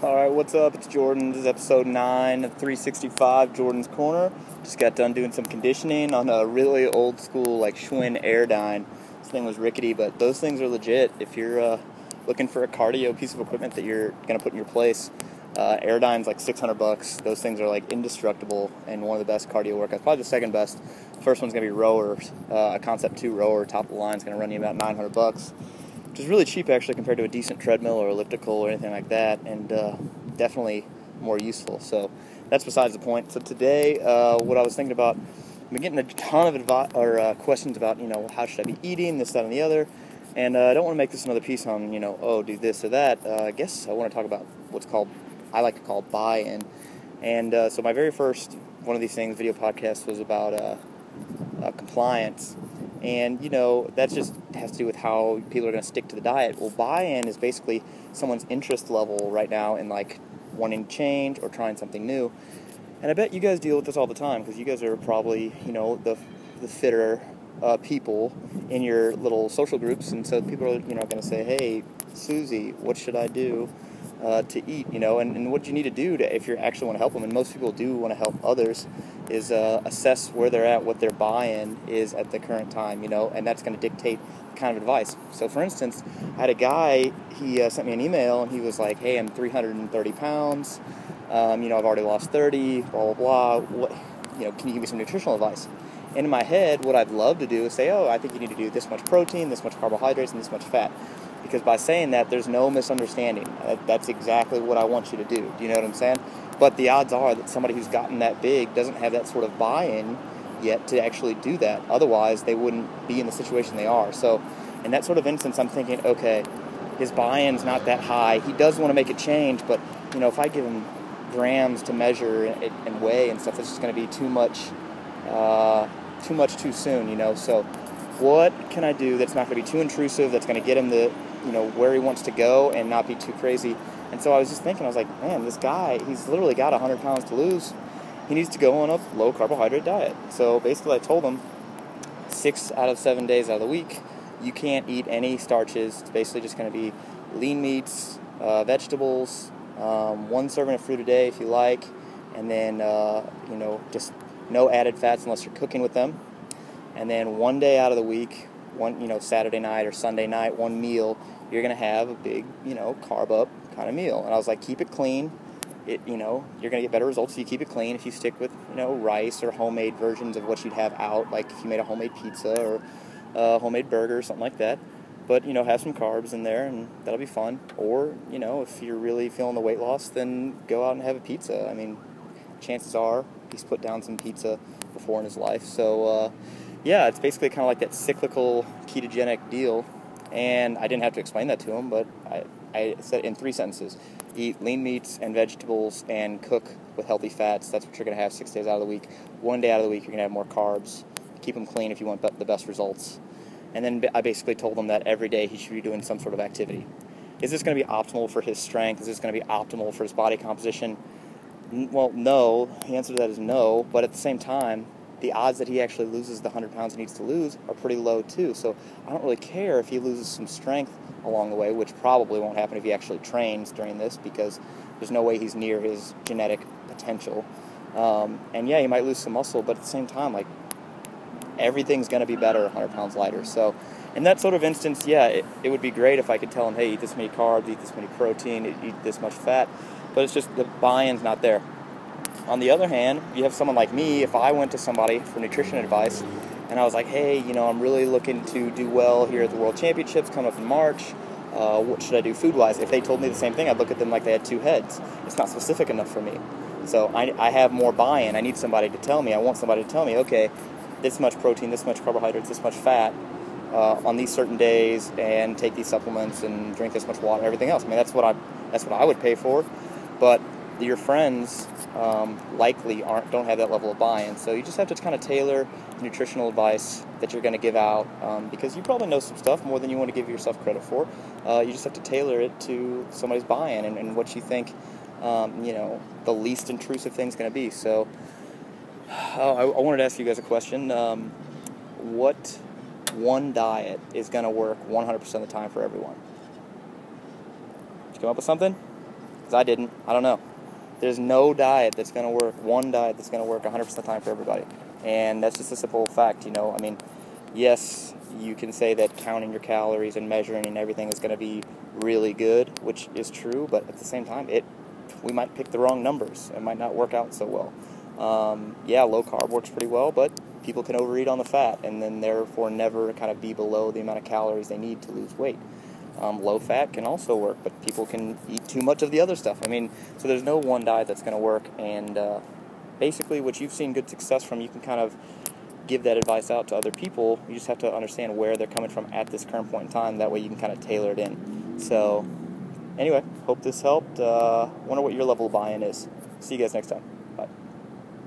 Alright, what's up? It's Jordan. This is episode 9 of 365 Jordan's Corner. Just got done doing some conditioning on a really old school like Schwinn Airdyne. This thing was rickety, but those things are legit. If you're looking for a cardio piece of equipment that you're going to put in your place, Airdyne's like $600. Those things are like indestructible and one of the best cardio workouts. Probably the second best. First one's going to be rowers. A Concept 2 rower, top of the line, is going to run you about $900. Which is really cheap actually compared to a decent treadmill or elliptical or anything like that, and definitely more useful. So that's besides the point. So today, what I was thinking about, I've been getting a ton of advice or questions about, how should I be eating, this, that, and the other, and I don't want to make this another piece on, oh, do this or that. I guess I want to talk about I like to call buy-in, and so my very first one of these things, video podcast, was about compliance. And, that just has to do with how people are going to stick to the diet. Well, buy-in is basically someone's interest level right now in, like, wanting to change or trying something new. And I bet you guys deal with this all the time because you guys are probably, the fitter people in your little social groups. And so people are, going to say, hey, Susie, what should I do to eat, and what you need to do if you actually want to help them, and most people do want to help others, is assess where they're at, what their buy-in is at the current time, and that's going to dictate the kind of advice. So for instance, I had a guy, he sent me an email, and he was like, hey, I'm 330 pounds, I've already lost 30, blah, blah, blah, what, can you give me some nutritional advice? And in my head, what I'd love to do is say, oh, I think you need to do this much protein, this much carbohydrates, and this much fat. Because by saying that, there's no misunderstanding. That's exactly what I want you to do. Do you know what I'm saying? But the odds are that somebody who's gotten that big doesn't have that sort of buy-in yet to actually do that. Otherwise, they wouldn't be in the situation they are. So in that sort of instance, I'm thinking, okay, his buy-in's not that high. He does want to make a change, but, if I give him grams to measure and weigh and stuff, it's just going to be too much too soon, So what can I do that's not going to be too intrusive, that's going to get him where he wants to go and not be too crazy? And so I was just thinking, I was like, man, this guy, he's literally got 100 pounds to lose. He needs to go on a low carbohydrate diet. So basically I told him 6 out of 7 days out of the week, you can't eat any starches. It's basically just going to be lean meats, vegetables, 1 serving of fruit a day if you like, and then, just no added fats unless you're cooking with them. And then 1 day out of the week, Saturday night or Sunday night, 1 meal, you're going to have a big, carb up kind of meal. And I was like, keep it clean. You're going to get better results if you keep it clean. If you stick with, rice or homemade versions of what you'd have out, like if you made a homemade pizza or a homemade burger or something like that. But, have some carbs in there, and that'll be fun. Or, if you're really feeling the weight loss, then go out and have a pizza. I mean, chances are he's put down some pizza before in his life. So, yeah, it's basically kind of like that cyclical ketogenic deal, and I didn't have to explain that to him, but I said in 3 sentences: eat lean meats and vegetables and cook with healthy fats. That's what you're going to have 6 days out of the week. 1 day out of the week, you're going to have more carbs. Keep them clean if you want the best results. And then I basically told him that every day he should be doing some sort of activity. Is this going to be optimal for his strength? Is this going to be optimal for his body composition? Well, no. The answer to that is no, but at the same time, the odds that he actually loses the 100 pounds he needs to lose are pretty low too. So I don't really care if he loses some strength along the way, which probably won't happen if he actually trains during this, because there's no way he's near his genetic potential. And yeah, he might lose some muscle, but at the same time, like, everything's going to be better 100 pounds lighter. So in that sort of instance, yeah, it would be great if I could tell him, hey, eat this many carbs, eat this many protein, eat this much fat, but it's just the buy-in's not there. On the other hand, you have someone like me. If I went to somebody for nutrition advice and I was like, hey, I'm really looking to do well here at the World Championships coming up in March, what should I do food-wise? If they told me the same thing, I'd look at them like they had two heads. It's not specific enough for me. So I have more buy-in. I need somebody to tell me. I want somebody to tell me, okay, this much protein, this much carbohydrates, this much fat on these certain days, and take these supplements and drink this much water, everything else. I mean, that's what I would pay for. But your friends likely don't have that level of buy-in. So you just have to kind of tailor nutritional advice that you're going to give out, because you probably know some stuff more than you want to give yourself credit for. You just have to tailor it to somebody's buy-in and what you think the least intrusive thing's going to be. So I wanted to ask you guys a question. What one diet is going to work 100% of the time for everyone? Did you come up with something? because I didn't. I don't know. There's no diet that's going to work, one diet that's going to work 100% of the time for everybody. And that's just a simple fact, you know. I mean, yes, you can say that counting your calories and measuring and everything is going to be really good, which is true, but at the same time, we might pick the wrong numbers. It might not work out so well. Yeah, low carb works pretty well, but people can overeat on the fat and then therefore never kind of be below the amount of calories they need to lose weight. Low fat can also work, but people can eat too much of the other stuff. I mean, so there's no one diet that's going to work, and basically what you've seen good success from, you can kind of give that advice out to other people. You just have to understand where they're coming from at this current point in time. That way you can kind of tailor it in. So anyway, hope this helped. Wonder what your level of buy-in is. See you guys next time.